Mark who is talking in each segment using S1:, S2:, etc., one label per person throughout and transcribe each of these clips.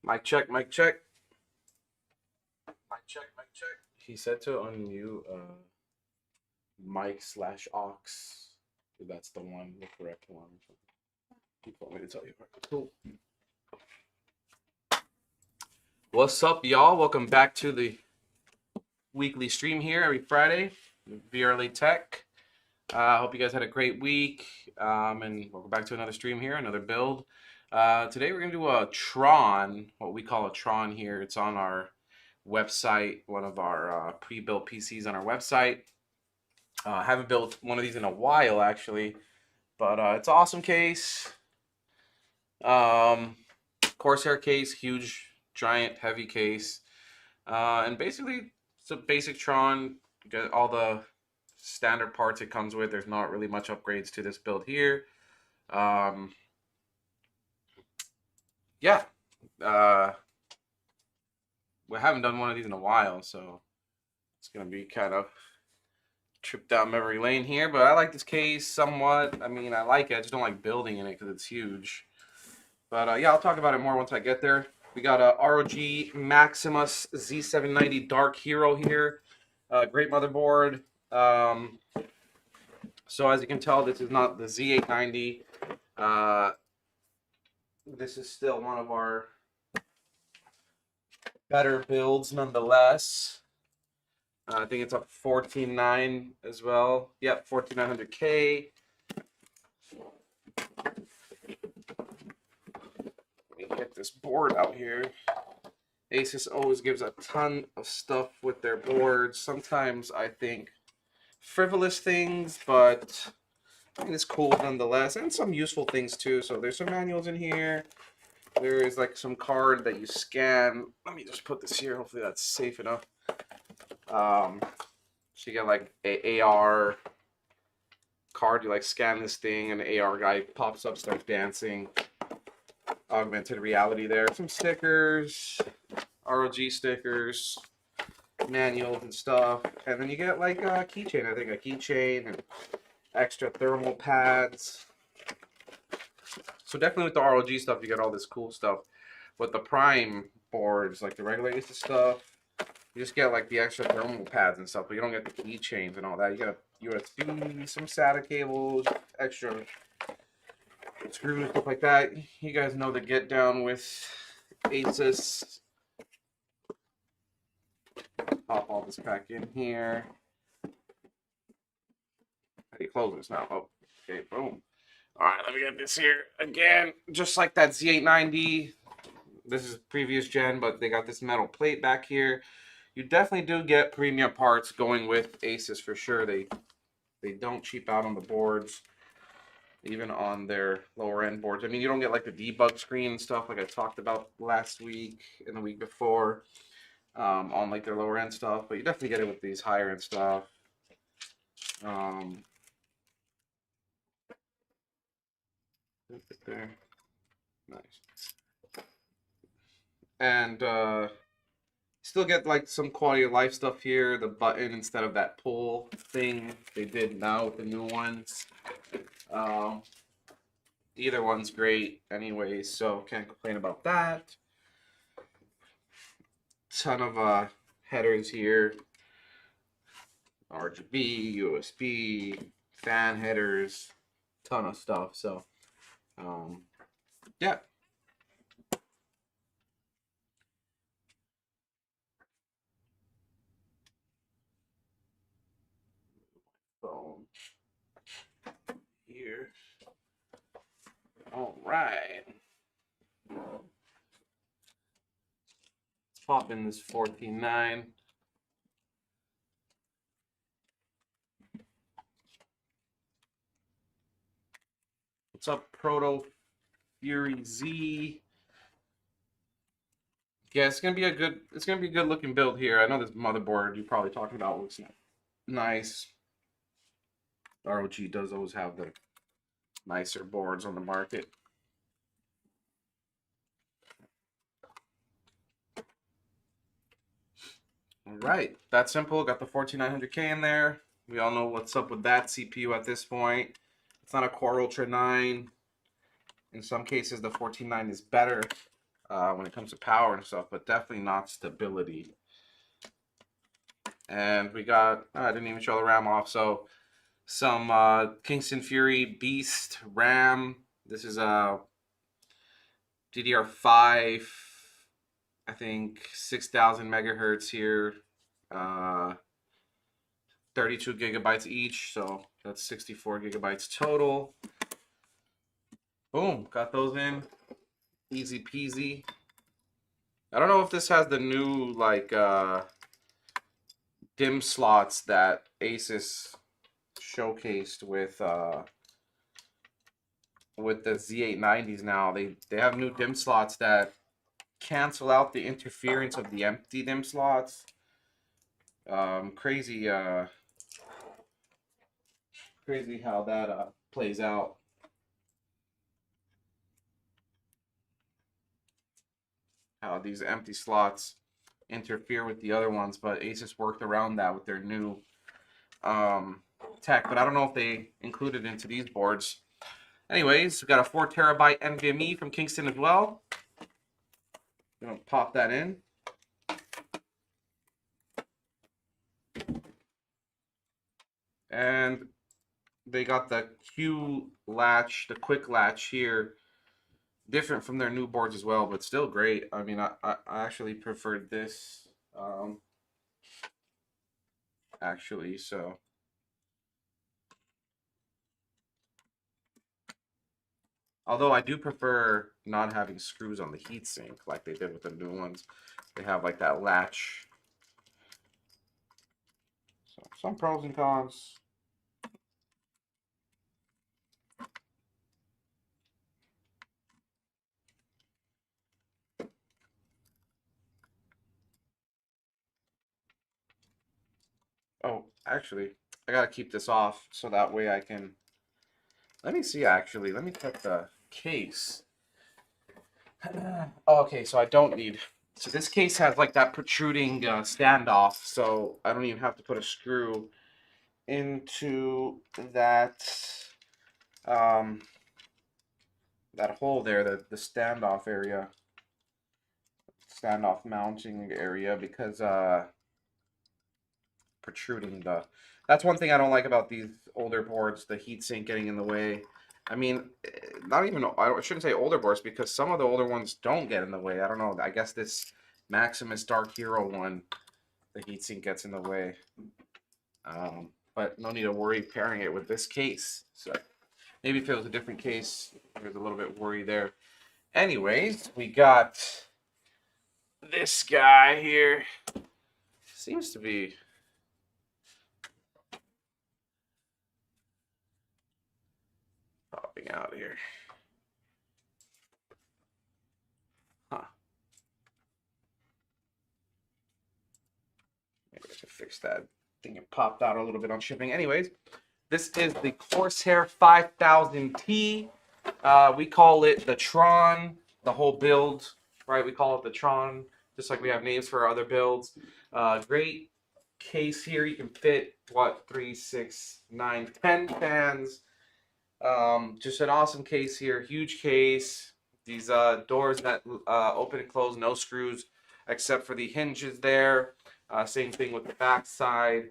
S1: Mic check, mic check. Mic check, mic check. He said to unmute mic slash aux. If that's the one, the correct one. He told me to tell you. Cool. What's up, y'all? Welcome back to the weekly stream here every Friday. VRLA Tech. Hope you guys had a great week. And welcome back to another stream here, another build. Today we're going to do a Tron, what we call a Tron here. It's on our website, one of our pre-built PCs on our website. Haven't built one of these in a while, actually. But it's an awesome case. Corsair case, huge, giant, heavy case. And basically, it's a basic Tron. You get all the standard parts it comes with. There's not really much upgrades to this build here. Yeah. We haven't done one of these in a while, so it's going to be kind of trip down memory lane here. But I like this case somewhat. I mean, I like it. I just don't like building in it because it's huge. But yeah, I'll talk about it more once I get there. We got a ROG Maximus Z790 Dark Hero here. Great motherboard. So as you can tell, this is not the Z890. This is still one of our better builds nonetheless. I think it's up 14.9 as well. Yep, 14900K. Let me get this board out here. Asus always gives a ton of stuff with their boards. Sometimes I think frivolous things, but I mean, it's cool nonetheless, and some useful things too. So there's some manuals in here. There is like some card that you scan. Let me just put this here. Hopefully that's safe enough. So you get like a AR card. You like scan this thing, and the AR guy pops up, starts dancing. Augmented reality there. Some stickers, ROG stickers, manuals and stuff, and then you get like a keychain. I think a keychain and extra thermal pads. So definitely with the ROG stuff, you get all this cool stuff. With the Prime boards, like the regular Asus stuff, you just get like the extra thermal pads and stuff, but you don't get the keychains and all that. You get a USB, some SATA cables, extra screws, stuff like that. You guys know the get down with Asus. Pop all this back in here. How do you close this now? Oh, okay, boom. All right, let me get this here again. Just like that Z890. This is previous gen, but they got this metal plate back here. You definitely do get premium parts going with Asus for sure. They don't cheap out on the boards, even on their lower end boards. I mean, you don't get like the debug screen and stuff like I talked about last week and the week before on like their lower end stuff, but you definitely get it with these higher end stuff. There. Nice. And still get like some quality of life stuff here. The button instead of that pull thing they did now with the new ones. Either one's great anyway, so can't complain about that. Ton of headers here. RGB, USB, fan headers, ton of stuff. So yeah. Phone here. All right. Let's pop in this 14.9. What's up, Proto Fury Z? Yeah, it's gonna be a good looking build here. I know this motherboard you're probably talking about looks nice. ROG does always have the nicer boards on the market. All right, that's simple. Got the 14900K in there. We all know what's up with that CPU at this point. It's not a Core Ultra 9. In some cases, the 14.9 is better when it comes to power and stuff, but definitely not stability. And we got, I didn't even show the RAM off, so some Kingston Fury Beast RAM. This is a DDR5, I think 6,000 megahertz here, 32 gigabytes each, so that's 64 gigabytes total. Boom, got those in, easy peasy. I don't know if this has the new like DIMM slots that Asus showcased with the Z890s. Now they have new DIMM slots that cancel out the interference of the empty DIMM slots. Crazy how that plays out. How these empty slots interfere with the other ones, but Asus worked around that with their new tech. But I don't know if they included it into these boards. Anyways, we got a 4 terabyte NVMe from Kingston as well. Gonna pop that in. And they got the Q latch, the quick latch here. Different from their new boards as well, but still great. I mean, I actually preferred this. Actually, so. Although I do prefer not having screws on the heatsink like they did with the new ones. They have like that latch. So some pros and cons. Oh, actually, I gotta keep this off so that way I can. Let me see, actually. Let me check the case. Okay, so I don't need. So this case has like that protruding standoff, so I don't even have to put a screw into that that hole there, the standoff area, standoff mounting area, because protruding the. That's one thing I don't like about these older boards, the heatsink getting in the way. I mean, not even, I shouldn't say older boards because some of the older ones don't get in the way. I don't know. I guess this Maximus Dark Hero one, the heatsink gets in the way. But no need to worry pairing it with this case. So maybe if it was a different case, there's a little bit worry there. Anyways, we got this guy here. Seems to be popping out here. Huh. Maybe I should fix that. I think it popped out a little bit on shipping. Anyways, this is the Corsair 5000T. We call it the Tron, the whole build, right? We call it the Tron, just like we have names for our other builds. Great case here. You can fit, what, 3, 6, 9, 10 fans. Just an awesome case here. Huge case. These doors that open and close, no screws except for the hinges there. Same thing with the back side.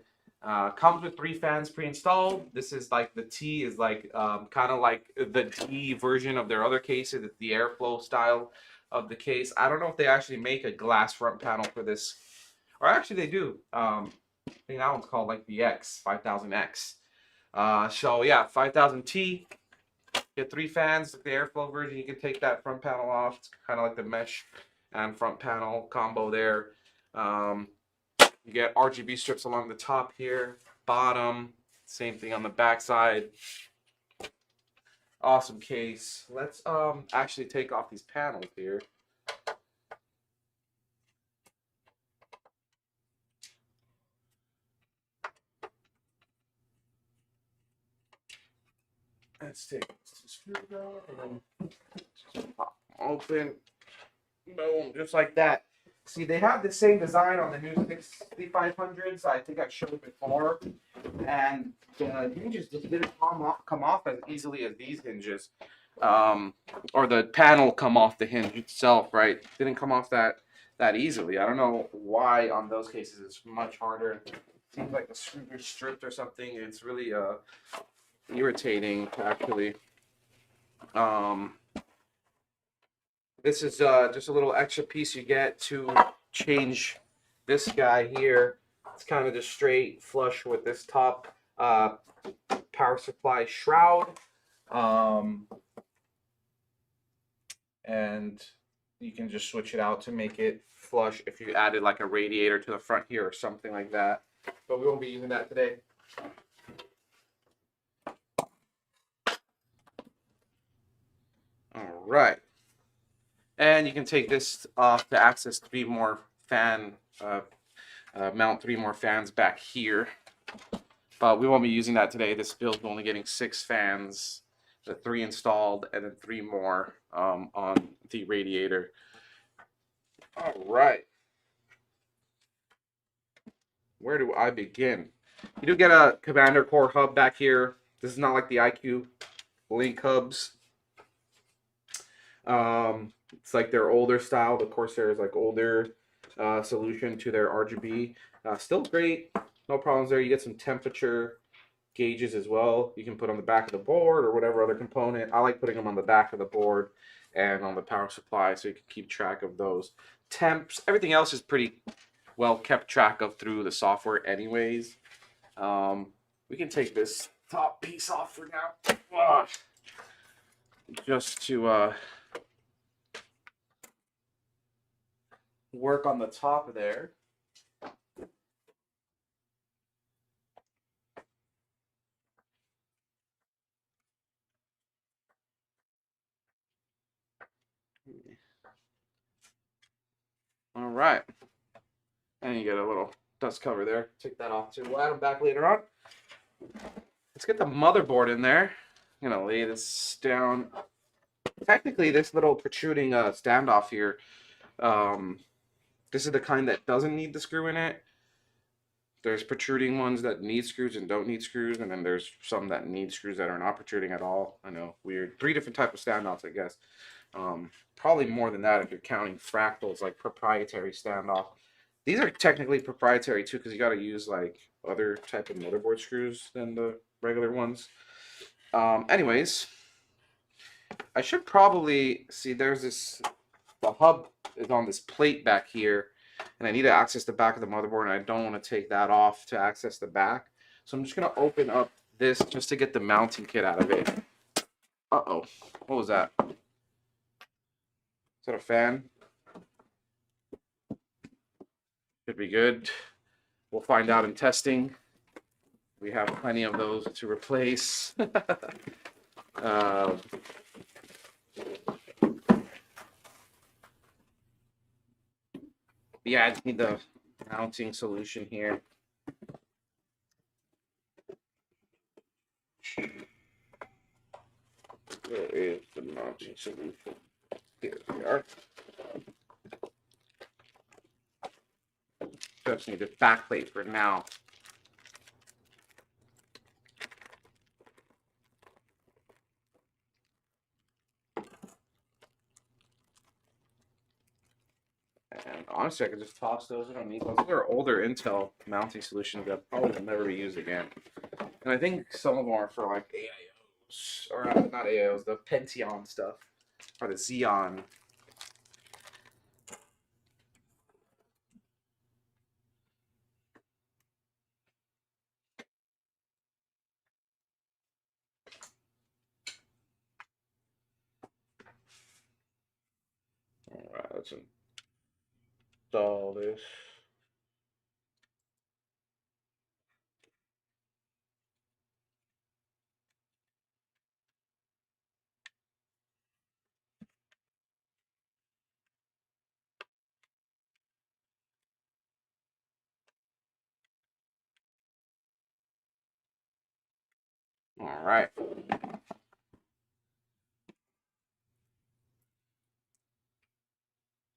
S1: Comes with 3 fans pre-installed. This is like the T is like kind of like the D version of their other cases. It's the airflow style of the case. I don't know if they actually make a glass front panel for this, or actually they do. I think that one's called like the X 5000X. So yeah, 5000T. Get 3 fans, the airflow version. You can take that front panel off. It's kind of like the mesh and front panel combo there. You get RGB strips along the top here, bottom, same thing on the back side. Awesome case. Let's actually take off these panels here. Let's take this screwdriver and then just pop open. Boom, just like that. See, they have the same design on the new 6500s. I think I've showed before. And the hinges just didn't come off as easily as these hinges. or the panel come off the hinge itself, right? Didn't come off that easily. I don't know why on those cases it's much harder. It seems like the screw is stripped or something. It's really irritating actually. Um, this is just a little extra piece you get to change this guy here. It's kind of just straight flush with this top power supply shroud. And you can just switch it out to make it flush if you added like a radiator to the front here or something like that. But we won't be using that today. All right. And you can take this off to access 3 more fan, mount 3 more fans back here. But we won't be using that today. This build is only getting 6 fans, the 3 installed, and then 3 more on the radiator. All right. Where do I begin? You do get a Commander Core hub back here. This is not like the IQ Link hubs. It's like their older style. The Corsair is like older solution to their RGB. Still great. No problems there. You get some temperature gauges as well. You can put on the back of the board or whatever other component. I like putting them on the back of the board and on the power supply so you can keep track of those temps. Everything else is pretty well kept track of through the software anyways. We can take this top piece off for now. Just to work on the top of there. All right. And you get a little dust cover there. Take that off too. We'll add them back later on. Let's get the motherboard in there. I'm going to lay this down. Technically, this little protruding standoff here, this is the kind that doesn't need the screw in it. There's protruding ones that need screws and don't need screws, and then there's some that need screws that are not protruding at all. I know, weird. 3 different types of standoffs, I guess. Probably more than that if you're counting fractals, like proprietary standoff. These are technically proprietary too, because you got to use like other type of motherboard screws than the regular ones. Anyways, I should probably see there's this, the hub is on this plate back here, and I need to access the back of the motherboard, and I don't want to take that off to access the back. So I'm just going to open up this just to get the mounting kit out of it. Uh-oh. What was that? Is that a fan? Should be good. We'll find out in testing. We have plenty of those to replace. Yeah, I just need the mounting solution here. Where is the mounting solution? Here we are. Just need the backplate for now. And honestly, I could just toss those. I don't need those. Those are older Intel mounting solutions that probably will never be used again. And I think some of them are for like AIOs, or not AIOs, the Pentium stuff, or the Xeon. All right, let's install this. All right.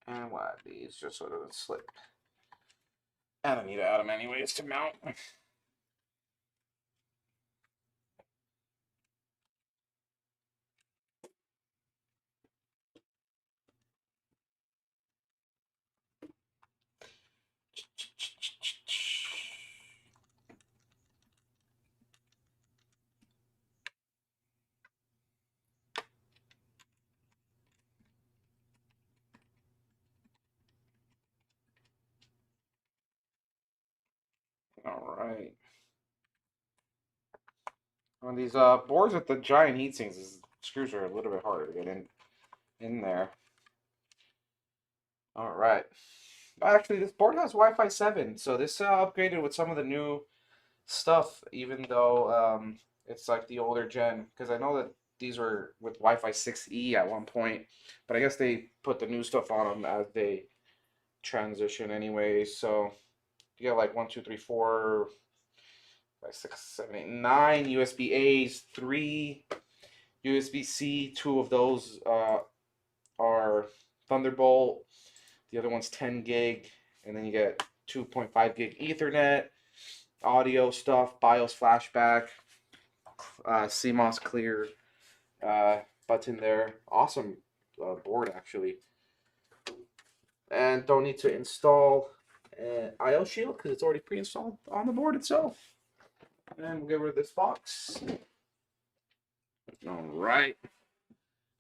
S1: And we'll add these just so it doesn't slip. I don't need to add them anyways to mount. All right. On these boards with the giant heat sinks, these screws are a little bit harder to get in there. All right. Actually, this board has Wi-Fi 7, so this upgraded with some of the new stuff, even though it's like the older gen. Because I know that these were with Wi-Fi 6E at one point, but I guess they put the new stuff on them as they transition anyway. So you got like 1, 2, 3, 4, 5, 6, 7, 8, 9 USB A's, 3 USB-C. 2 of those are Thunderbolt. The other one's 10 gig, and then you get 2.5 gig Ethernet, audio stuff, BIOS flashback, CMOS clear button there. Awesome board actually, and don't need to install IO Shield because it's already pre-installed on the board itself. And we'll get rid of this box. All right,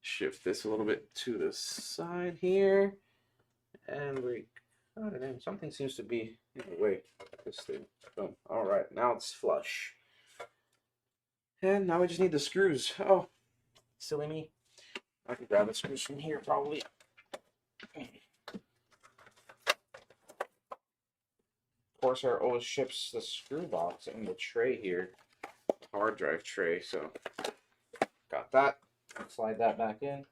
S1: shift this a little bit to the side here, and we cut it in. Something seems to be in the way. This thing. Boom. All right, now it's flush. And now we just need the screws. Oh, silly me. I can grab the screws from here probably. Corsair always ships the screw box in the tray here, hard drive tray. So got that. Slide that back in.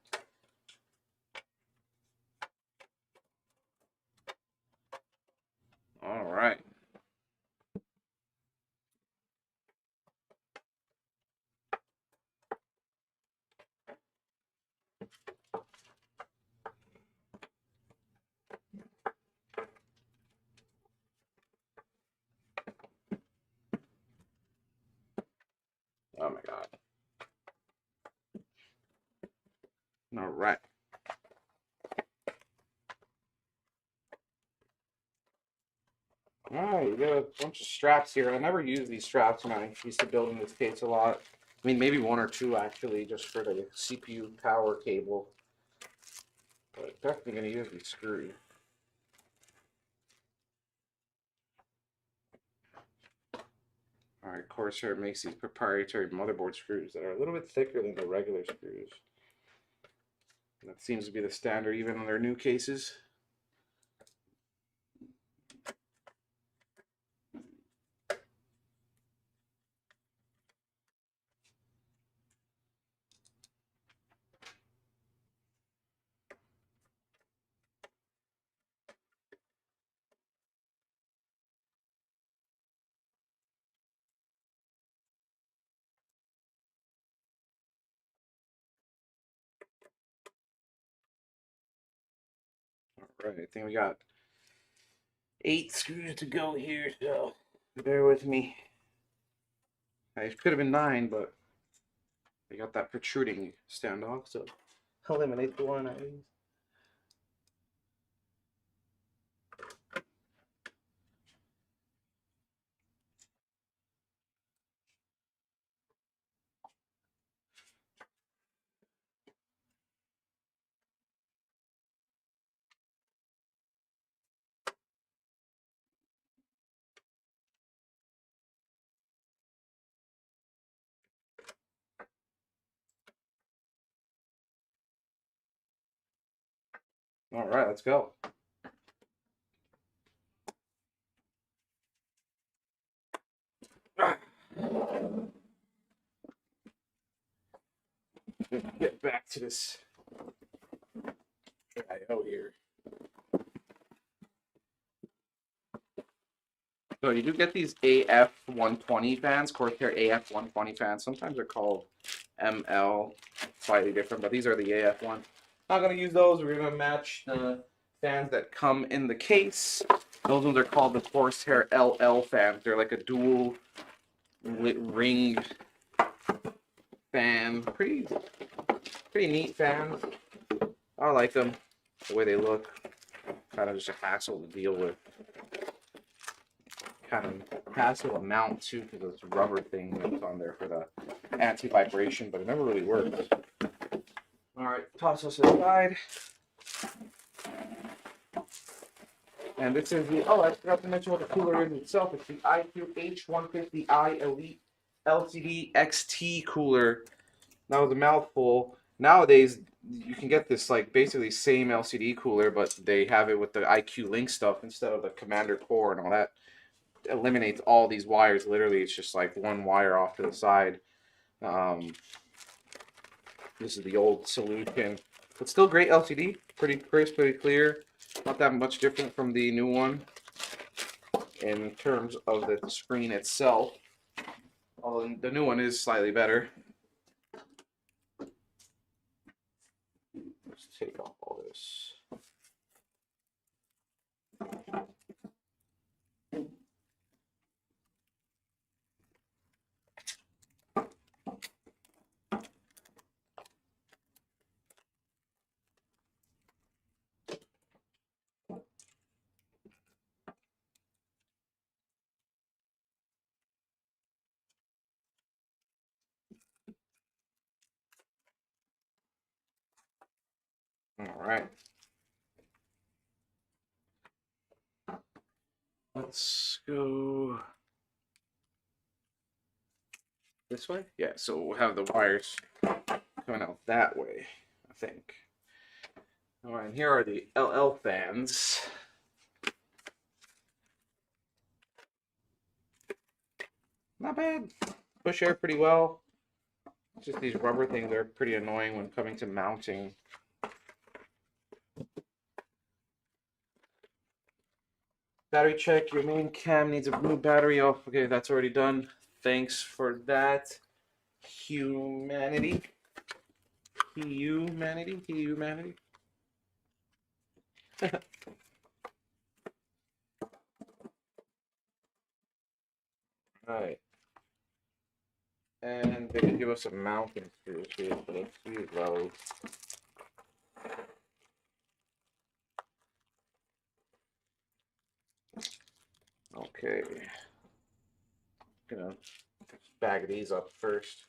S1: All right. Oh my God. All right. All right, we got a bunch of straps here. I never used these straps when I used to build in this case a lot. I mean, maybe 1 or 2 actually, just for the CPU power cable. But definitely gonna use these screws. All right, Corsair makes these proprietary motherboard screws that are a little bit thicker than the regular screws. That seems to be the standard even on their new cases. All right, I think we got 8 screws to go here, so bear with me. It could have been 9, but I got that protruding standoff, so eliminate the one I use. All right, let's go. Get back to this IO here. So you do get these AF120 fans, Corsair AF120 fans. Sometimes they're called ML, slightly different, but these are the AF1. Not gonna use those. We're gonna match the fans that come in the case. Those ones are called the Corsair LL fans. They're like a dual ring fan. Pretty neat fans. I like them. The way they look. Kind of just a hassle to deal with. Kind of hassle to mount too, because this rubber thing that's on there for the anti-vibration, but it never really works. All right, toss this aside. And this is the, oh, I forgot to mention what the cooler is itself. It's the iCube H150i Elite LCD XT cooler. That was a mouthful. Nowadays, you can get this like basically same LCD cooler, but they have it with the IQ Link stuff instead of the Commander Core and all that. Eliminates all these wires. Literally, it's just like one wire off to the side. Um, this is the old solution, but still great LCD. Pretty crisp, pretty clear. Not that much different from the new one in terms of the screen itself. Although the new one is slightly better. Let's take off all this. All right. Let's go this way. Yeah, so we'll have the wires coming out that way, I think. All right, and here are the LL fans. Not bad. Push air pretty well. Just these rubber things are pretty annoying when coming to mounting. Battery check. Your main cam needs a new battery. Oh, okay, that's already done. Thanks for that, humanity. Humanity. Alright. And they did give us some mounting screws here, but let's use those. Okay. Gonna bag these up first.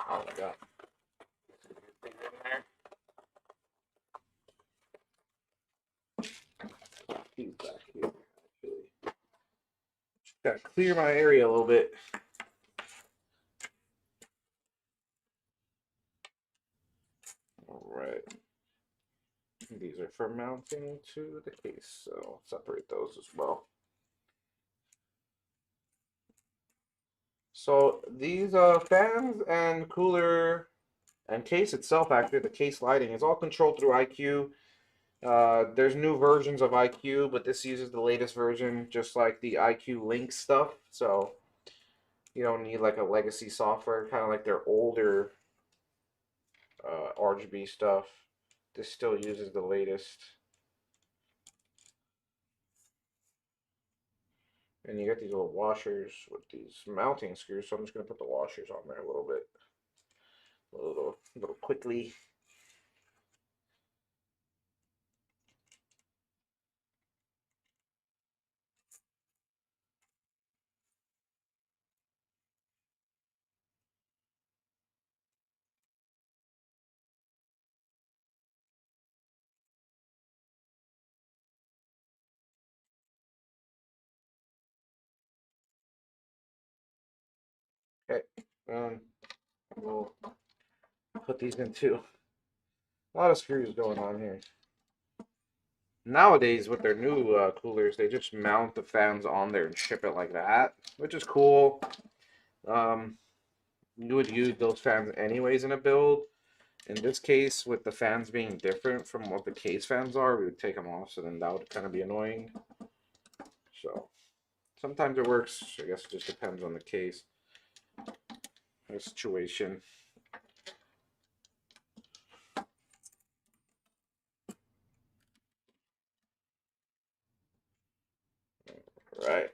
S1: Oh my god. Things in there. These back here, actually. Just gotta clear my area a little bit. Alright. These are for mounting to the case, so I'll separate those as well. So these fans and cooler and case itself, actually, the case lighting is all controlled through IQ. There's new versions of IQ, but this uses the latest version, just like the IQ Link stuff. So you don't need like a legacy software, kind of like their older RGB stuff. This still uses the latest. And you get these little washers with these mounting screws, so I'm just going to put the washers on there a little bit. A little quickly. Okay, we'll put these in too. A lot of screws going on here. Nowadays, with their new coolers, they just mount the fans on there and ship it like that, which is cool. You would use those fans anyways in a build. In this case, with the fans being different from what the case fans are, we would take them off, so then that would kind of be annoying. So, sometimes it works. I guess it just depends on the case, the situation. Right.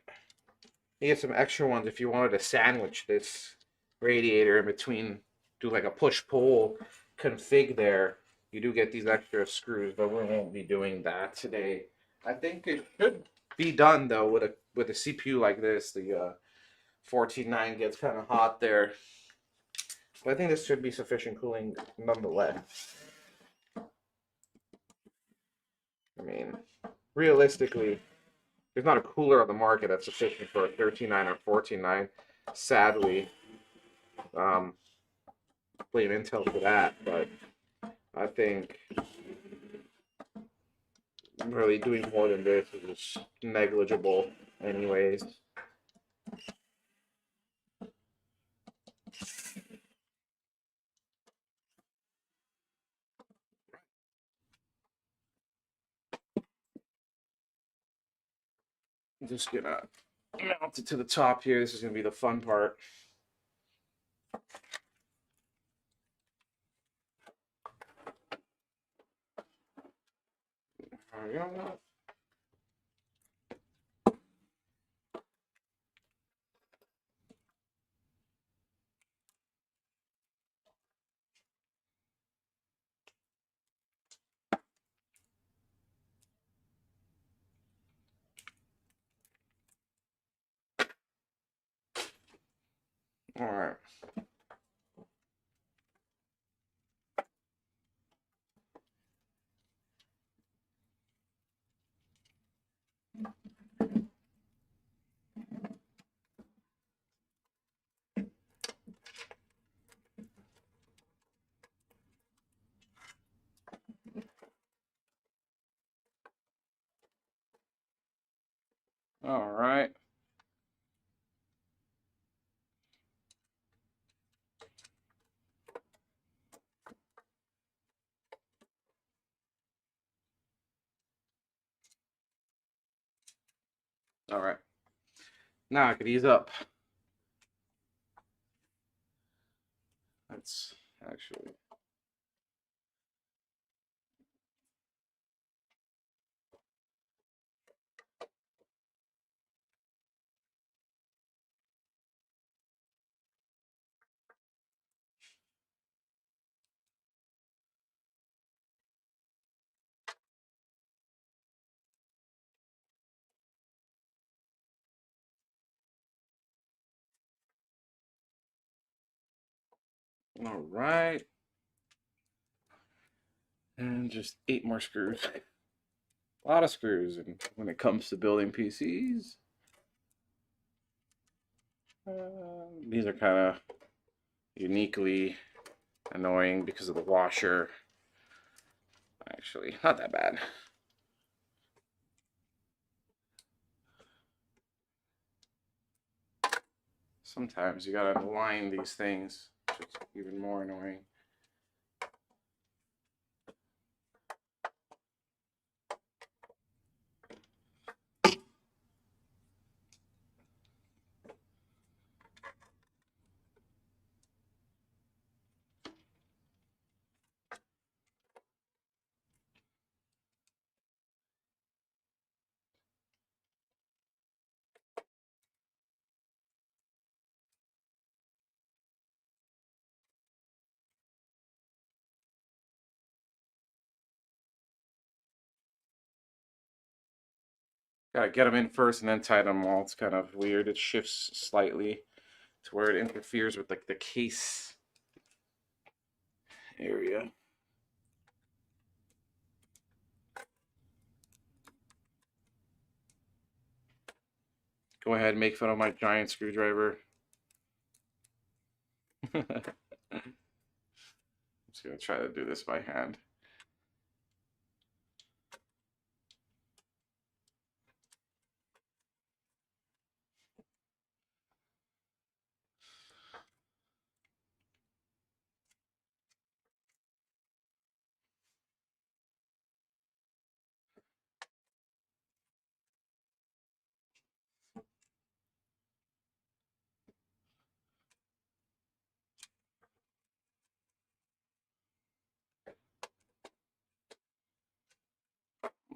S1: You get some extra ones if you wanted to sandwich this radiator in between, do like a push-pull config there, you do get these extra screws, but we won't be doing that today. I think it should be done though with a CPU like this. The 14.9 gets kind of hot there, but I think this should be sufficient cooling nonetheless. I mean, realistically, there's not a cooler on the market that's sufficient for a 13.9 or 14.9. Sadly, blame Intel for that, but I think really doing more than this is just negligible anyways. I'm just gonna mount it to the top here. This is gonna be the fun part. There we go. All right. All right. All right. Now I could ease up. That's actually. All right. And just 8 more screws. A lot of screws and when it comes to building PCs. These are kind of uniquely annoying because of the washer. Actually, not that bad. Sometimes you gotta align these things, which is even more annoying. Gotta get them in first and then tighten them all. It's kind of weird. It shifts slightly to where it interferes with like the case area. Go ahead, make fun of my giant screwdriver. I'm just gonna try to do this by hand.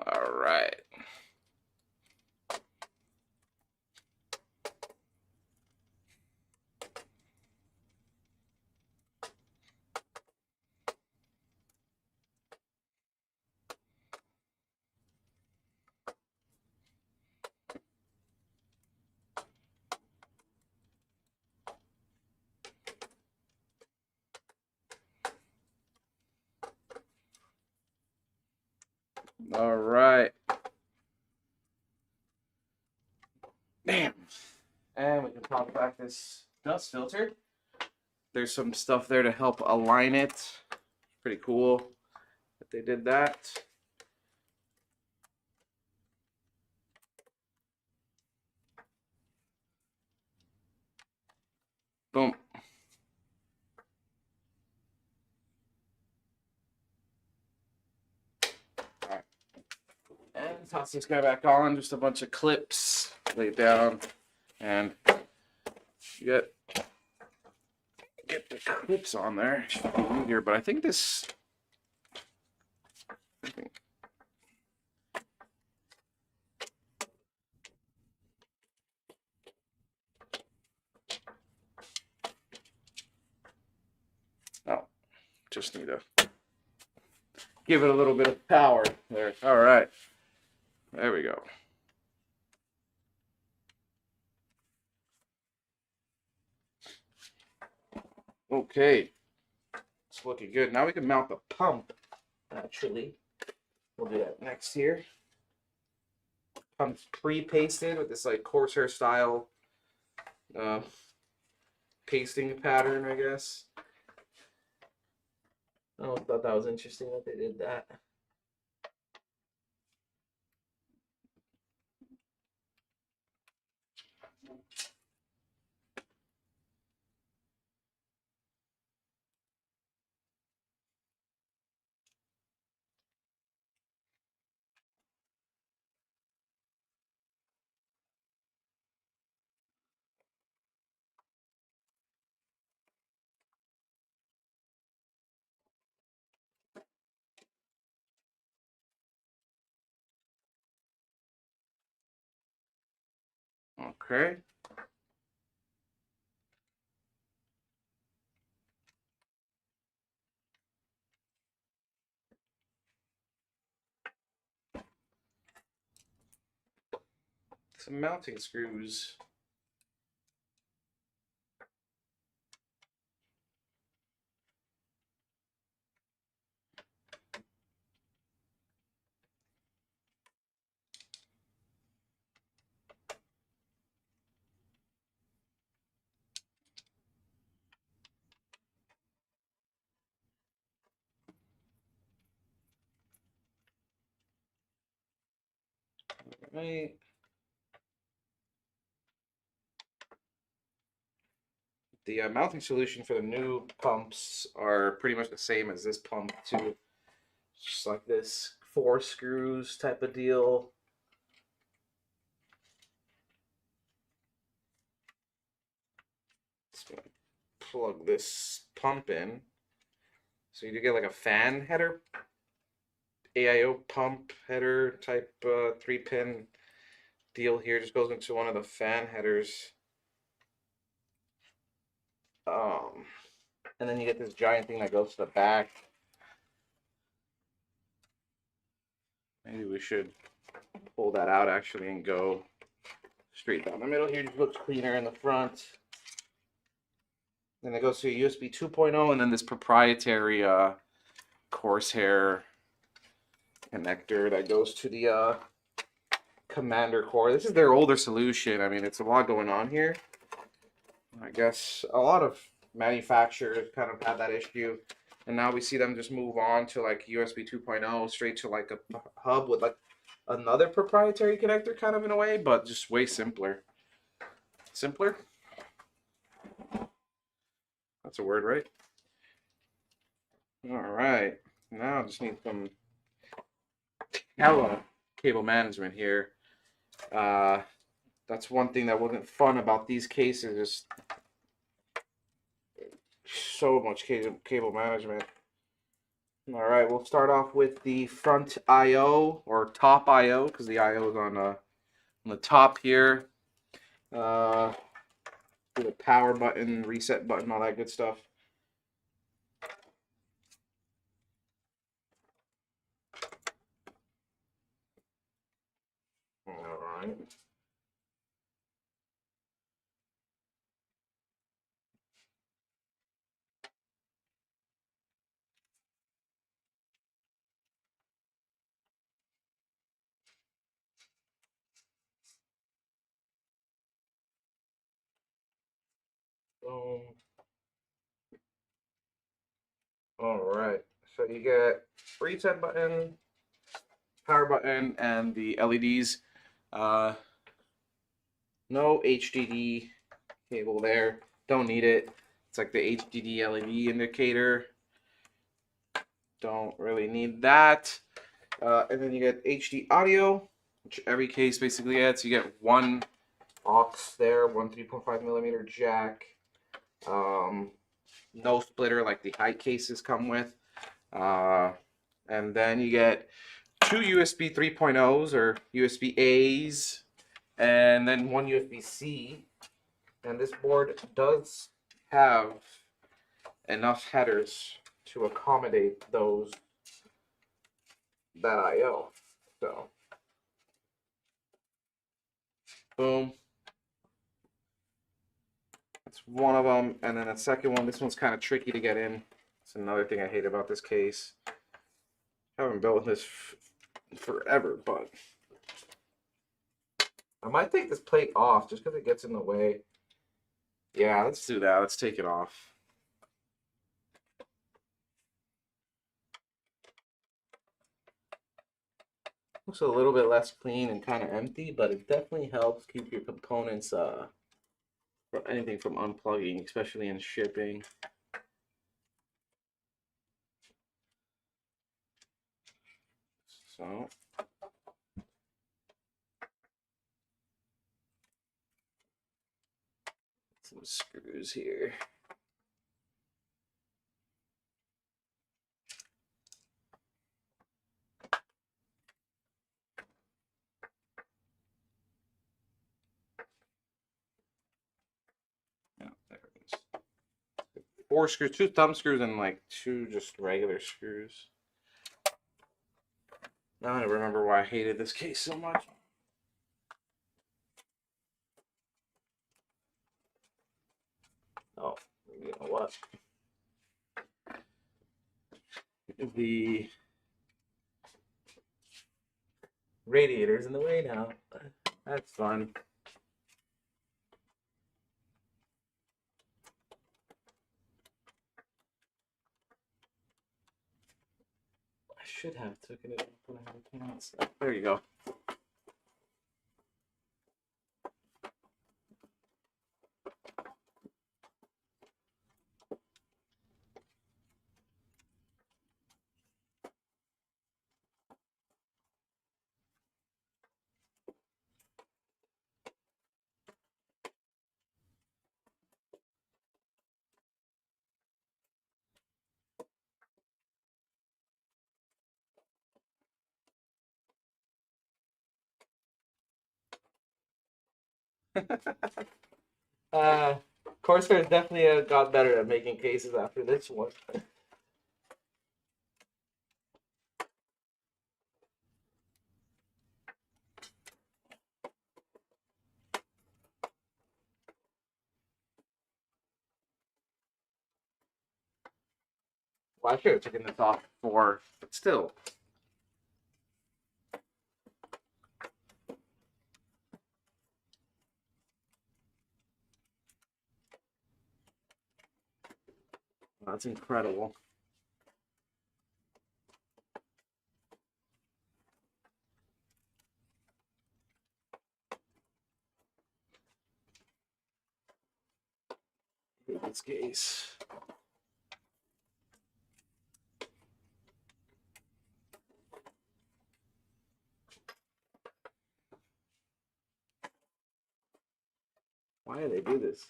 S1: All right. All right. Bam. And we can pop back this dust filter. There's some stuff there to help align it. Pretty cool that they did that. Boom. All right. And toss this guy back on. Just a bunch of clips laid down. And you get the clips on there. Should be easier, but I think this. Oh, just need to give it a little bit of power there. All right. There we go. Okay. It's looking good. Now we can mount the pump, actually. We'll do that next here. Pump's pre-pasted with this like Corsair style pasting pattern, I guess. I thought that was interesting that they did that. Okay. Some mounting screws. Right. The mounting solution for the new pumps are pretty much the same as this pump too. Just like this 4 screws type of deal. Just gonna plug this pump in. So you do get like a fan header, AIO pump header type 3-pin deal here. Just goes into one of the fan headers. And then you get this giant thing that goes to the back. Maybe we should pull that out actually and go straight down the middle here. Just looks cleaner in the front. Then it goes to a USB 2.0 and then this proprietary Corsair connector that goes to the commander core. This is their older solution. I mean, it's a lot going on here. I guess a lot of manufacturers kind of had that issue, and now we see them just move on to like USB 2.0 straight to like a hub with like another proprietary connector kind of in a way, but just way simpler. Simpler? That's a word, right? All right. Now I just need some cable management here. That's one thing that wasn't fun about these cases is so much cable management. All right, we'll start off with the front I/O or top I/O because the I/O is on the top here. The power button, reset button, all that good stuff. All right. Boom. All right. So you get reset button, power button, and the LEDs. No HDD cable there. Don't need it. It's like the HDD LED indicator. Don't really need that. And then you get HD audio, which every case basically gets. You get one aux there, one 3.5mm jack. No splitter like the HYTE cases come with. And then you get two USB 3.0s or USB A's, and then one USB-C. And this board does have enough headers to accommodate that I/O. So, boom. That's one of them. And then the second one, this one's kind of tricky to get in. It's another thing I hate about this case. I haven't built this forever, but I might take this plate off just because it gets in the way. Yeah, let's do that. Let's take it off. Looks a little bit less clean and kind of empty, but it definitely helps keep your components from anything from unplugging, especially in shipping. So some screws here. Yeah, there it is. 4 screws, 2 thumb screws, and like 2 just regular screws. Now I remember why I hated this case so much. Oh, you know what? The radiator's in the way now. That's fun. I should have taken it when I had a chance. There you go. Corsair definitely got better at making cases after this one. Well, I should have taken this off before, but still. That's incredible. This case. Why do they do this?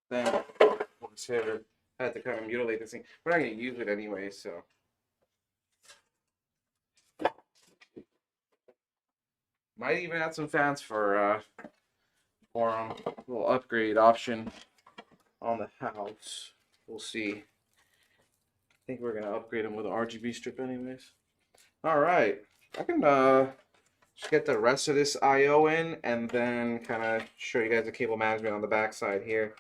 S1: Then Corsair had to kind of mutilate this thing. We're not going to use it anyway, so. Might even add some fans for a little upgrade option on the house. We'll see. I think we're gonna upgrade them with an RGB strip anyways. Alright. I can just get the rest of this I/O in and then kind of show you guys the cable management on the back side here.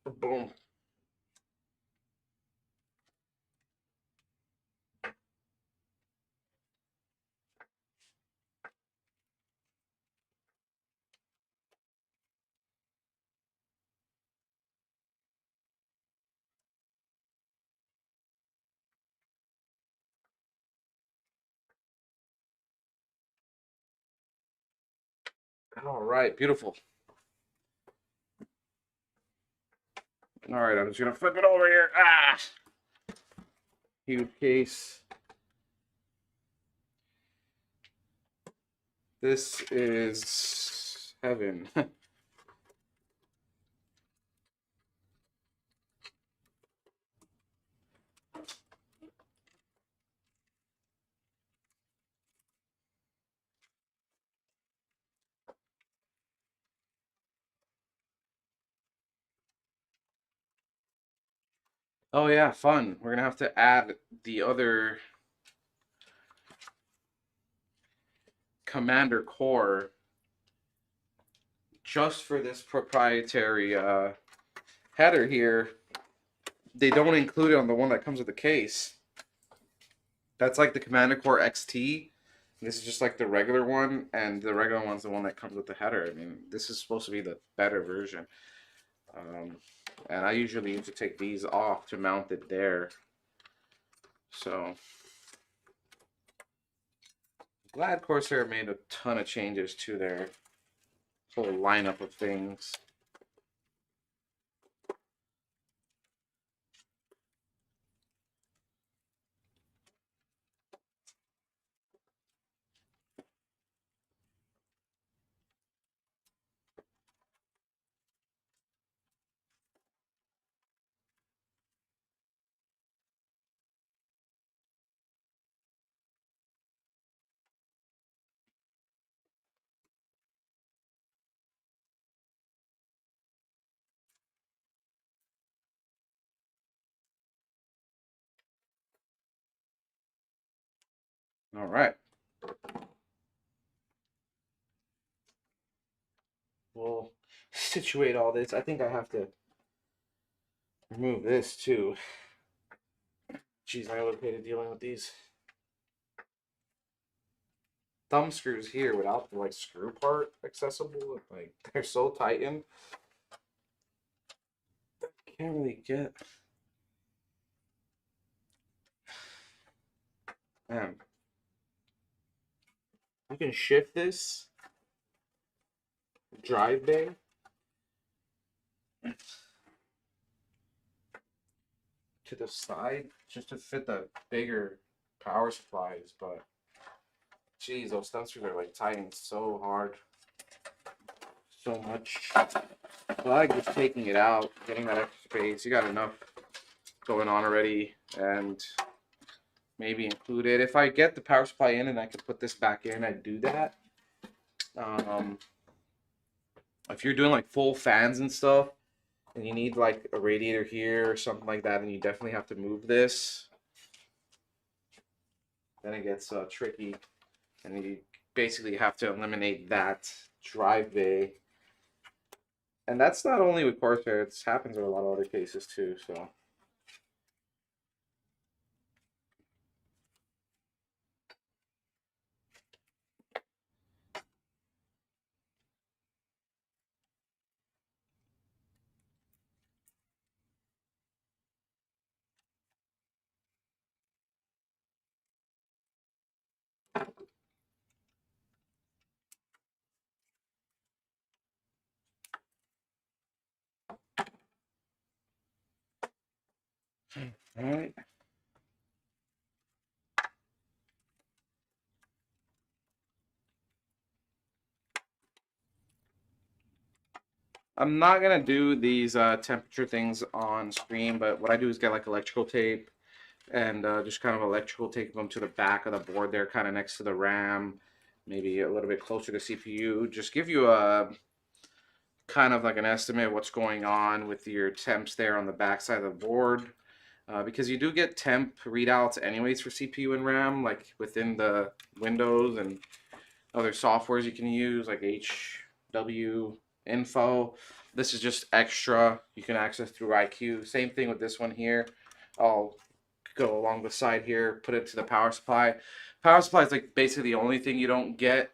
S1: Boom. All right, beautiful. All right, I'm just gonna flip it over here. Ah, huge case. This is heaven. Oh yeah, fun. We're gonna have to add the other Commander core just for this proprietary header here. They don't include it on the one that comes with the case. That's like the Commander Core XT. This is just like the regular one, and the regular one's the one that comes with the header. I mean, this is supposed to be the better version. And I usually used to take these off to mount it there. So, glad Corsair made a ton of changes to their whole lineup of things. All right. We'll situate all this. I think I have to remove this too. Jeez, I located dealing with these thumb screws here without the like screw part accessible. Like they're so tightened. Can't really get. Man, you can shift this drive bay to the side just to fit the bigger power supplies, but geez, those thumb screws are like tightened so hard, so much. I like just taking it out, getting that extra space. You got enough going on already, and maybe include it. If I get the power supply in and I could put this back in, I'd do that. If you're doing like full fans and stuff, and you need like a radiator here or something like that, and you definitely have to move this, then it gets tricky, and you basically have to eliminate that drive bay. And that's not only with Corsair, it happens in a lot of other cases too, so. All right. I'm not gonna do these temperature things on screen, but what I do is get like electrical tape and just kind of electrical tape them to the back of the board there, kind of next to the RAM, maybe a little bit closer to CPU. Just give you a kind of like an estimate of what's going on with your temps there on the back side of the board. Because you do get temp readouts anyways for CPU and RAM, like within the Windows and other softwares you can use, like HW Info. This is just extra. You can access through IQ. Same thing with this one here. I'll go along the side here, put it to the power supply. Power supply is like basically the only thing you don't get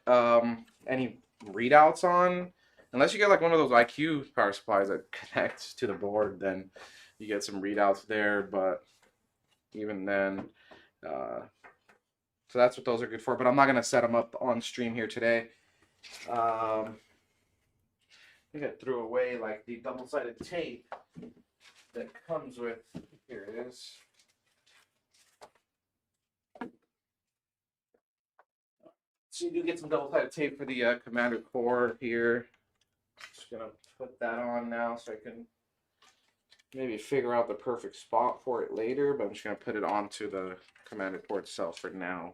S1: any readouts on. Unless you get like one of those IQ power supplies that connects to the board, then you get some readouts there. But even then, so that's what those are good for. But I'm not gonna set them up on stream here today. I think I threw away like the double-sided tape that comes with. Here it is. So you do get some double-sided tape for the commander core here. Just gonna put that on now so I can maybe figure out the perfect spot for it later, but I'm just gonna put it onto the commander port itself for now.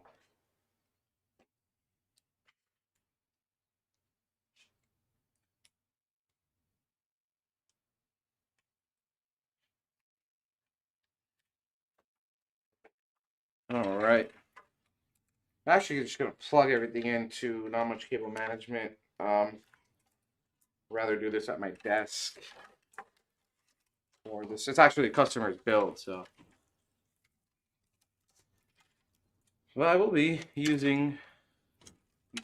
S1: All right. I'm actually just gonna plug everything into not much cable management. Rather do this at my desk. Or this, it's actually a customer's build, so. Well, I will be using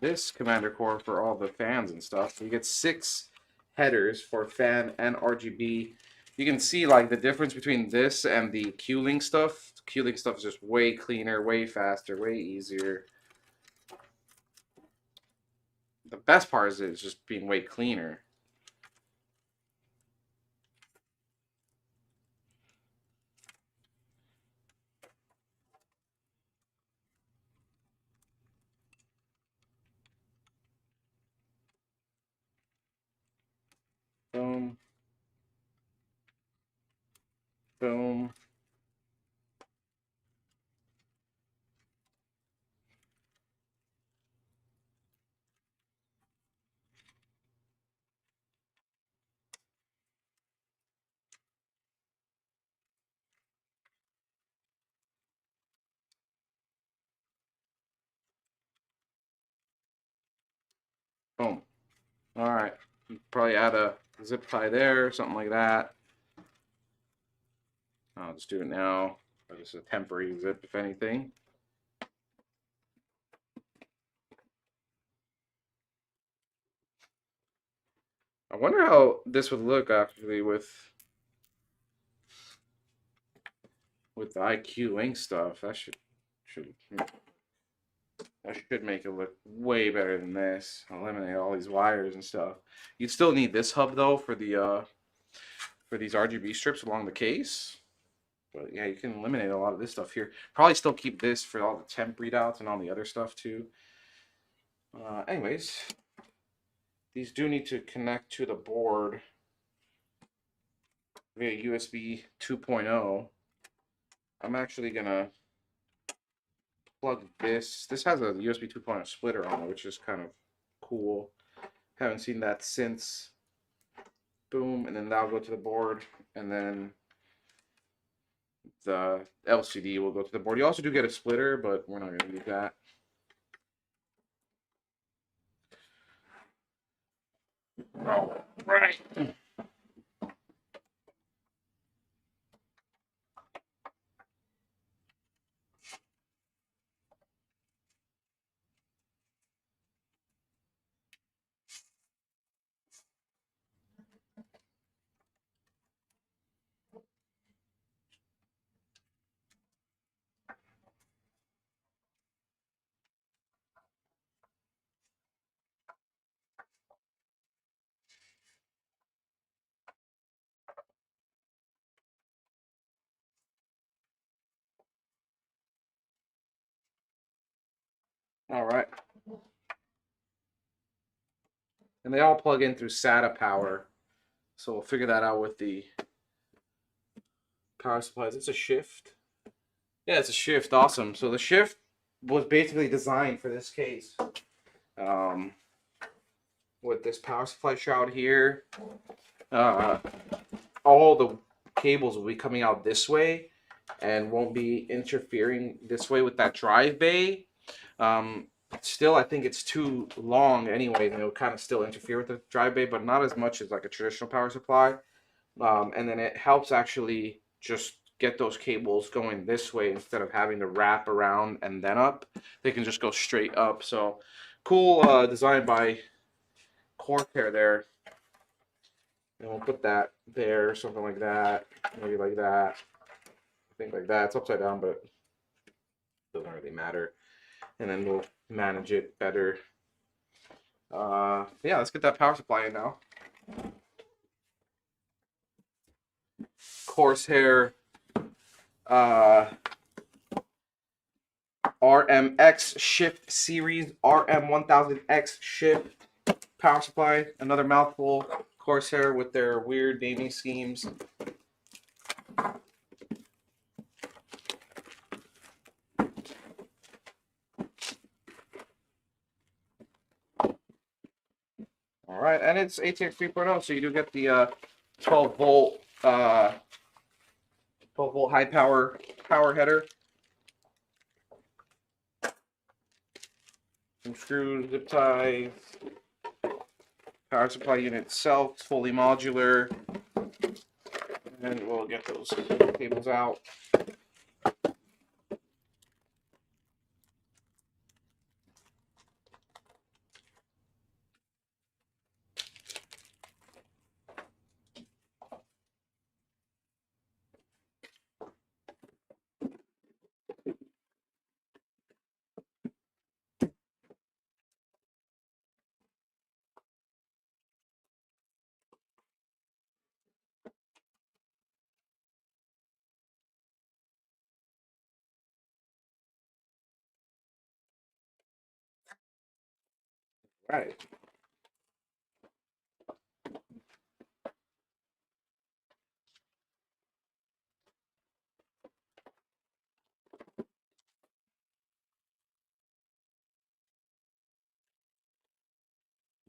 S1: this commander core for all the fans and stuff. You get 6 headers for fan and RGB. You can see like the difference between this and the Q-Link stuff. Q-Link stuff is just way cleaner, way faster, way easier. The best part is it's just being way cleaner. Boom. Boom. Boom. All right. Probably add a zip tie there, something like that. I'll just do it now. Just a temporary zip, if anything. I wonder how this would look actually with the IQ Link stuff. That should make it look way better than this. Eliminate all these wires and stuff. You'd still need this hub though for the for these RGB strips along the case. But yeah, you can eliminate a lot of this stuff here. Probably still keep this for all the temp readouts and all the other stuff too. Anyways, these do need to connect to the board via USB 2.0. I'm actually gonna plug this. This has a USB 2.0 splitter on it, which is kind of cool. Haven't seen that since. Boom, and then that'll go to the board, and then the LCD will go to the board. You also do get a splitter, but we're not going to use that. All right. All right. And they all plug in through SATA power. So we'll figure that out with the power supplies. It's a shift. Yeah, it's a shift. Awesome. So the shift was basically designed for this case. With this power supply shroud here, all the cables will be coming out this way and won't be interfering this way with that drive bay. Still, I think it's too long anyway, and it'll kind of still interfere with the drive bay, but not as much as like a traditional power supply. And then it helps actually just get those cables going this way instead of having to wrap around and then up. They can just go straight up. So cool design by Corsair there. And we'll put that there, something like that, maybe like that. I think like that. It's upside down, but it doesn't really matter. And then we'll manage it better. Yeah, let's get that power supply in now. Corsair RMX Shift Series RM1000X Shift power supply. Another mouthful. Corsair with their weird naming schemes. All right, and it's ATX 3.0, so you do get the 12 volt high power header. Some screws, zip ties. Power supply unit itself, fully modular. And we'll get those cables out. All right.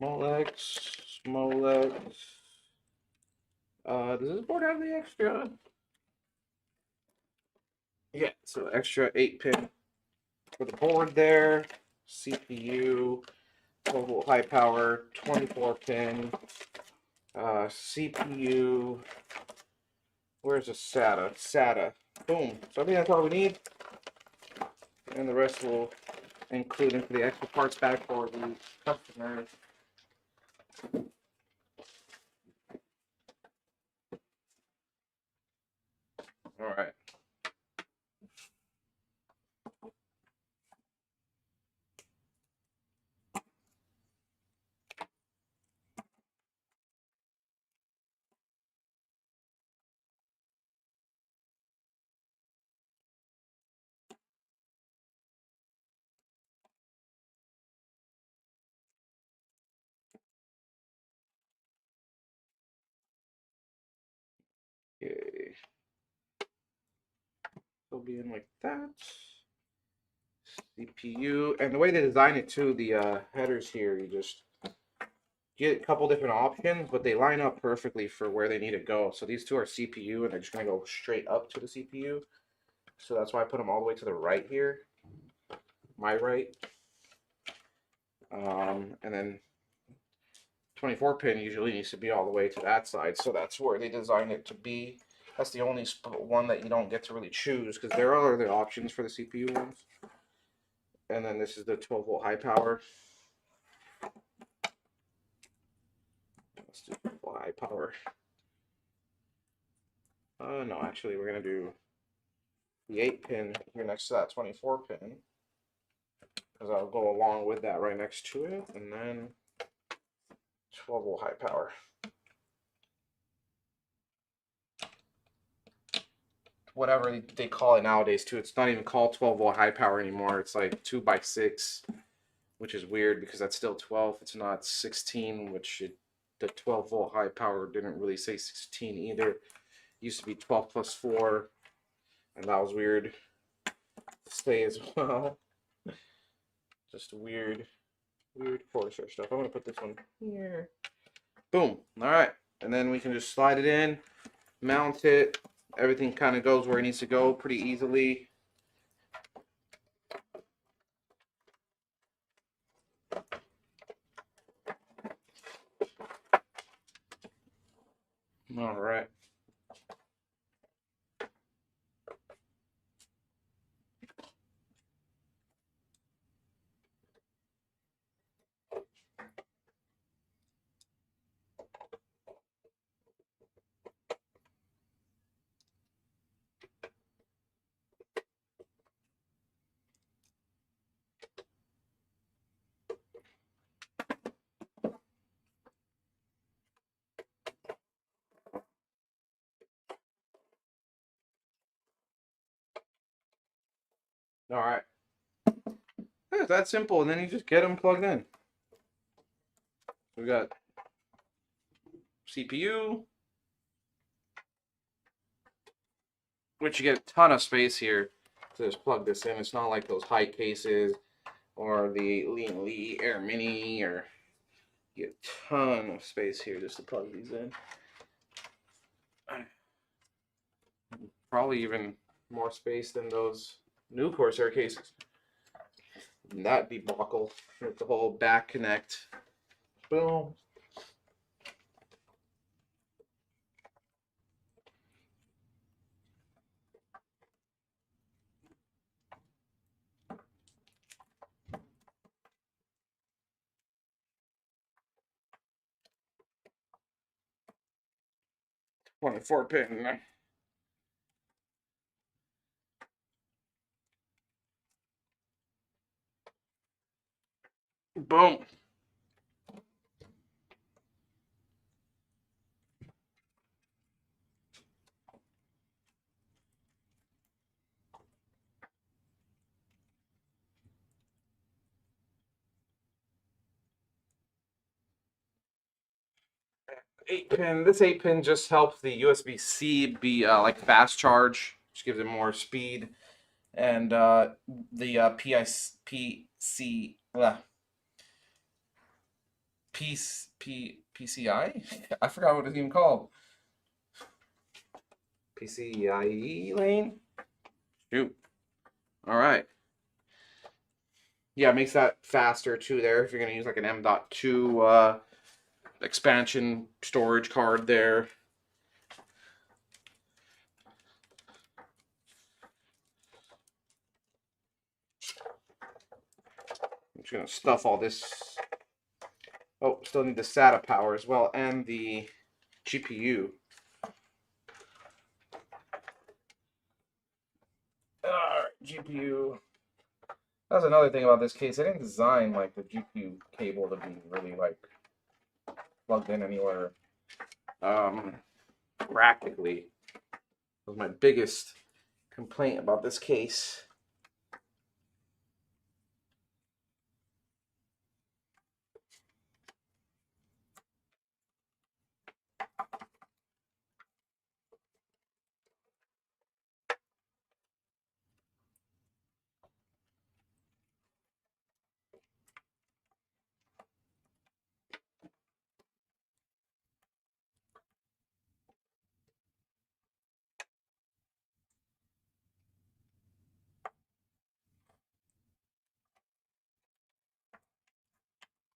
S1: Molex. Does this board have the extra? Yeah, so extra 8-pin for the board there. CPU, 12 volt high power, 24-pin. CPU. Where's the SATA? SATA. Boom. So I think that's all we need. And the rest will include into the extra parts bag for the customers. All right. Okay. It'll be in like that. CPU, and the way they design it too, the headers here, you just get a couple different options, but they line up perfectly for where they need to go. So these two are CPU, and they're just gonna go straight up to the CPU. So that's why I put them all the way to the right here, my right. And then 24-pin usually needs to be all the way to that side, so that's where they design it to be. That's the only one that you don't get to really choose, because there are other options for the CPU ones. And then this is the 12 volt high power. Let's do 12 volt high power. No, actually, we're going to do the 8-pin here next to that 24-pin, because I'll go along with that right next to it, and then 12 volt high power. Whatever they call it nowadays too, it's not even called 12 volt high power anymore. It's like 2x6, which is weird because that's still 12. It's not 16, which the 12 volt high power didn't really say 16 either. It used to be 12 plus 4, and that was weird to say as well. Just weird Corsair stuff. I'm gonna put this one here. Boom. All right, and then we can just slide it in, mount it. Everything kind of goes where it needs to go pretty easily. All right. All right. It's that simple, and then you just get them plugged in. We got CPU, which you get a ton of space here to just plug this in. It's not like those HYTE cases or the Lee Air Mini, or you get a ton of space here just to plug these in. Probably even more space than those new Corsair cases. And that debacle with the whole back connect. Boom. .4 pin. Boom. This 8-pin just helps the USB-C be like fast charge, which gives it more speed. And the PCI? I forgot what it's even called. PCIe lane? Shoot. All right. Yeah, it makes that faster too there if you're going to use like an M.2 expansion storage card there. I'm just going to stuff all this. Oh, still need the SATA power as well and the GPU. GPU. That's another thing about this case. I didn't design like the GPU cable to be really like plugged in anywhere. Practically. That was my biggest complaint about this case.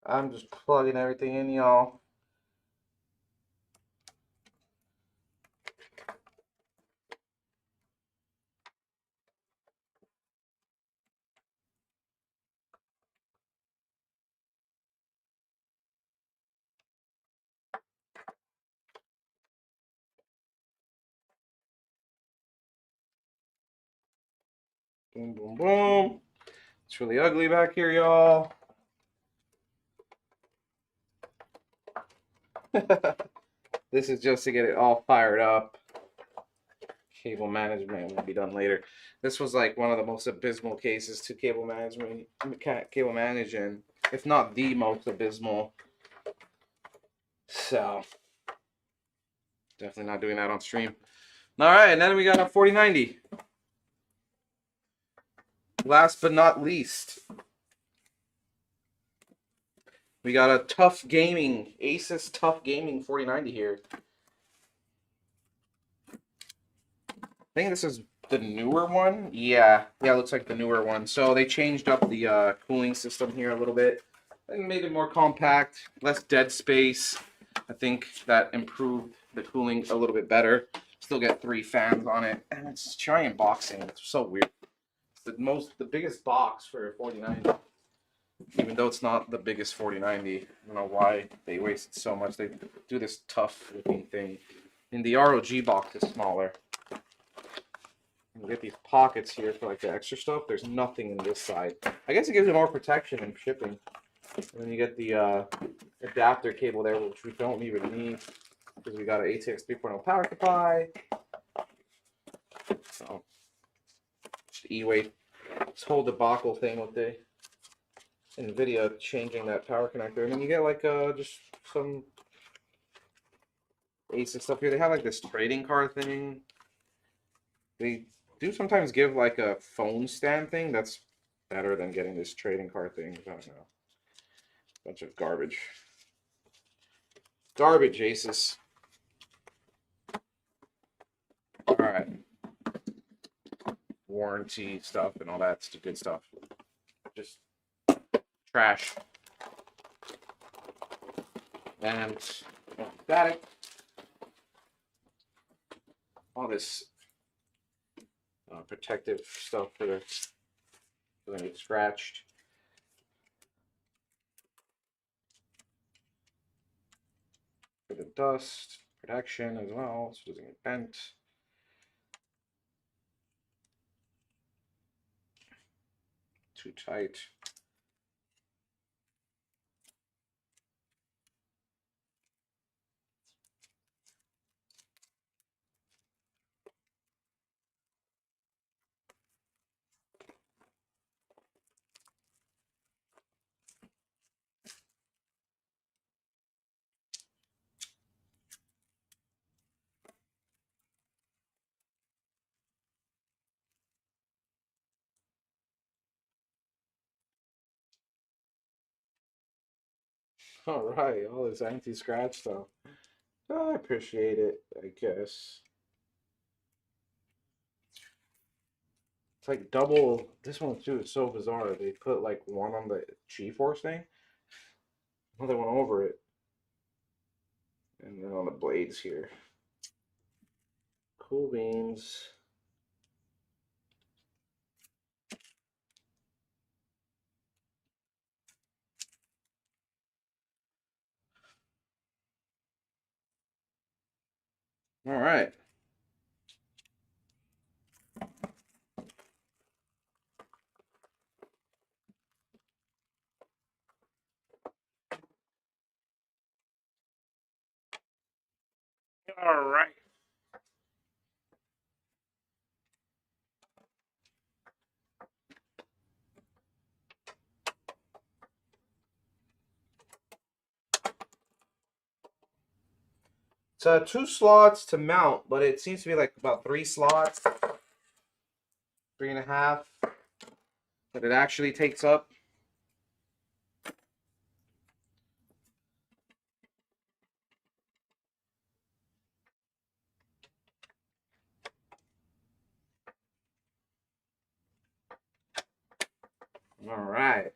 S1: I'm just plugging everything in, y'all. Boom, boom, boom. It's really ugly back here, y'all. This is just to get it all fired up. Cable management will be done later. This was like one of the most abysmal cases to cable manage, and if not the most abysmal. So definitely not doing that on stream. All right, and then we got a 4090. Last but not least, we got a Tough Gaming, Asus Tough Gaming 4090 here. I think this is the newer one. Yeah, it looks like the newer one. So they changed up the cooling system here a little bit and made it more compact, less dead space. I think that improved the cooling a little bit better. Still get 3 fans on it, and it's giant boxing. It's so weird. It's the biggest box for a 4090, even though it's not the biggest 4090. I don't know why they wasted so much. They do this tough looking thing. And the ROG box is smaller. You get these pockets here for like the extra stuff. There's nothing in this side. I guess it gives you more protection in shipping. And then you get the adapter cable there, which we don't even need because we got an ATX 3.0 power supply. So, just E-Wave. This whole debacle thing with the NVIDIA changing that power connector. And then you get like just some ASIC stuff here. They have like this trading card thing. They do sometimes give like a phone stand thing. That's better than getting this trading card thing. I don't know. Bunch of garbage. Garbage, Asus. Alright. Warranty stuff and all that's the good stuff. Just trash. And static. All this protective stuff for the doesn't get scratched. For the dust protection as well, so it doesn't get bent. Too tight. All right, all this anti-scratch stuff. I appreciate it, I guess. It's like double. This one too is so bizarre. They put like one on the G-force thing, another one over it, and then on the blades here. Cool beans. All right. All right. It's 2 slots to mount, but it seems to be like about 3 slots, 3.5 that it actually takes up. All right.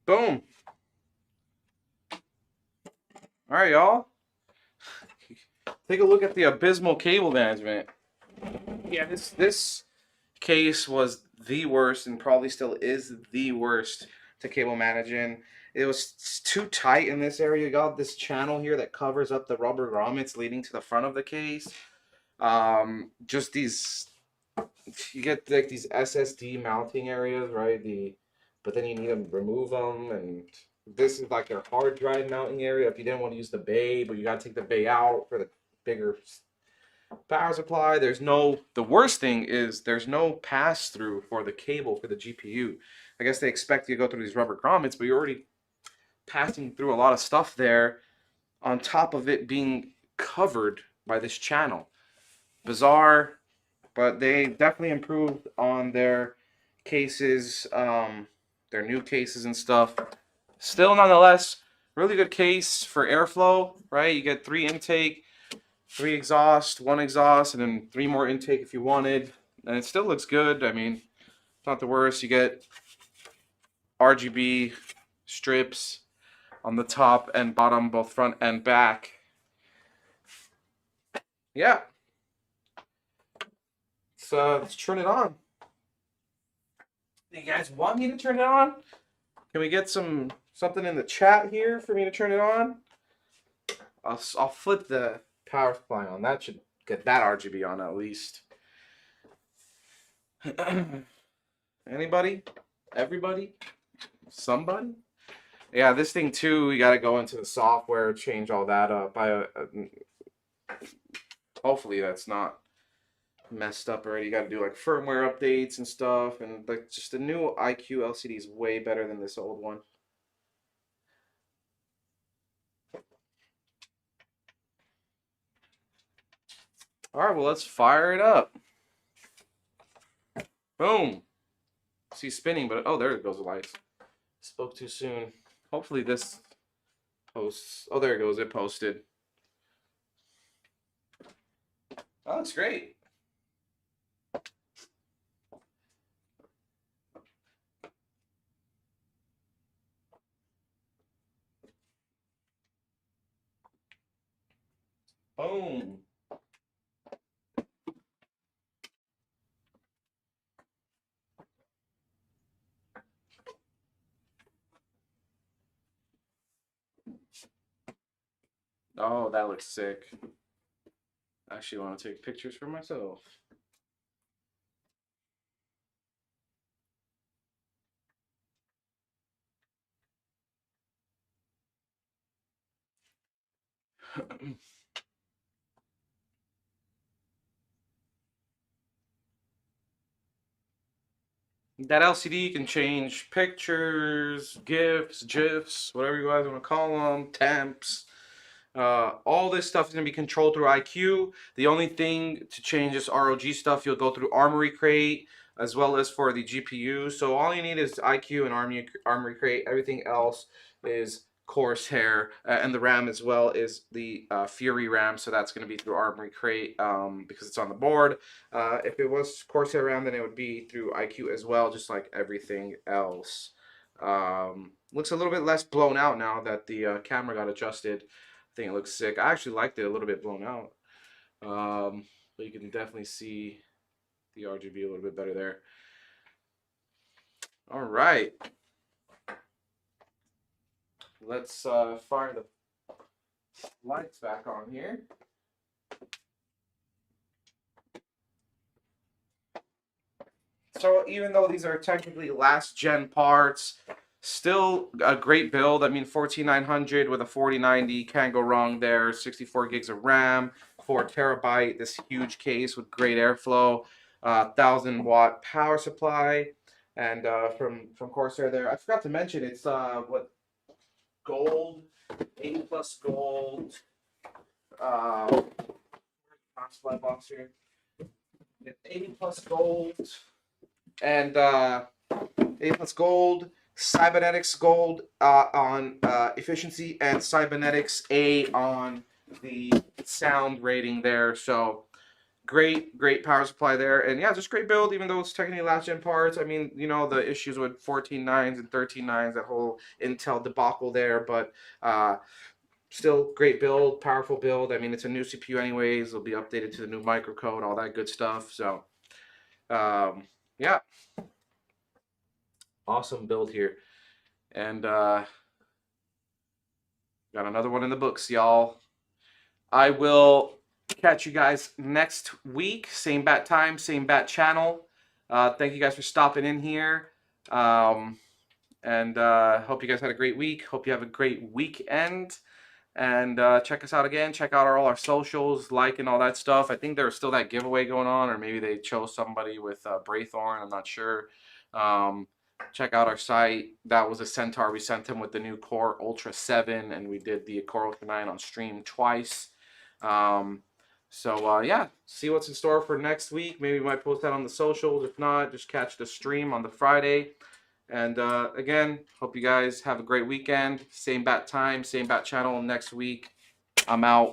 S1: Boom. All right, y'all. Take a look at the abysmal cable management. Yeah, this case was the worst and probably still is the worst to cable manage in. It was too tight in this area. You got this channel here that covers up the rubber grommets leading to the front of the case. Just these, you get like these SSD mounting areas, right? But then you need to remove them, and this is like your hard drive mounting area if you didn't want to use the bay, but you got to take the bay out for the bigger power supply. The worst thing is there's no pass through for the cable for the GPU. I guess they expect you to go through these rubber grommets, but you already passing through a lot of stuff there, on top of it being covered by this channel. Bizarre, but they definitely improved on their cases, their new cases and stuff. Still, nonetheless, really good case for airflow, right? You get 3 intake, 3 exhaust, 1 exhaust, and then 3 more intake if you wanted. And it still looks good. I mean, it's not the worst. You get RGB strips on the top and bottom, both front and back. Yeah. So let's turn it on. You guys want me to turn it on? Can we get something in the chat here for me to turn it on? I'll flip the power supply on. That should get that RGB on at least. Anybody? Everybody? Somebody? Yeah, this thing too, you gotta go into the software, change all that up. Hopefully that's not messed up already. You gotta do like firmware updates and stuff, and like just the new iQ LCD is way better than this old one. All right, well, let's fire it up. Boom. See spinning, but oh, there it goes, the lights. Spoke too soon. Hopefully this posts. Oh, there it goes. It posted. That looks great. Boom. Oh, that looks sick. I actually want to take pictures for myself. That LCD can change pictures, GIFs, whatever you guys want to call them, temps. All this stuff is going to be controlled through iQ. The only thing to change this ROG stuff, you'll go through Armory Crate as well as for the GPU. So all you need is iQ and Armory Crate. Everything else is Corsair, and the RAM as well is the Fury RAM. So that's going to be through Armory Crate because it's on the board. If it was Corsair RAM, then it would be through iQ as well, just like everything else. Looks a little bit less blown out now that the camera got adjusted. I think it looks sick. I actually liked it a little bit blown out. But you can definitely see the RGB a little bit better there. All right. Let's fire the lights back on here. So even though these are technically last gen parts, still a great build. I mean, 14900 with a 4090, can't go wrong there. 64 gigs of RAM, 4 terabyte, this huge case with great airflow, 1000-watt power supply, and from Corsair there. I forgot to mention it's what, gold, 80 plus gold. Supply box here. 80 plus gold, and 80 plus gold. Cybernetics Gold on efficiency, and Cybernetics A on the sound rating there. So great power supply there, and yeah, just great build. Even though it's technically last gen parts, I mean, you know, the issues with 14.9s and 13.9s, that whole Intel debacle there, but still great build, powerful build. I mean, it's a new CPU anyways. It'll be updated to the new microcode, all that good stuff. So yeah. Awesome build here, and got another one in the books, y'all. I will catch you guys next week, same bat time, same bat channel. Thank you guys for stopping in here, and hope you guys had a great week. Hope you have a great weekend, and check us out again. Check out all our socials, like and all that stuff. I think there's still that giveaway going on, or maybe they chose somebody with Braithorn. I'm not sure. check out our site. That was a Centaur. We sent him with the new Core Ultra 7, and we did the Core Ultra 9 on stream twice. Yeah, see what's in store for next week. Maybe we might post that on the socials. If not, just catch the stream on the Friday. And again, hope you guys have a great weekend. Same bat time, same bat channel next week. I'm out.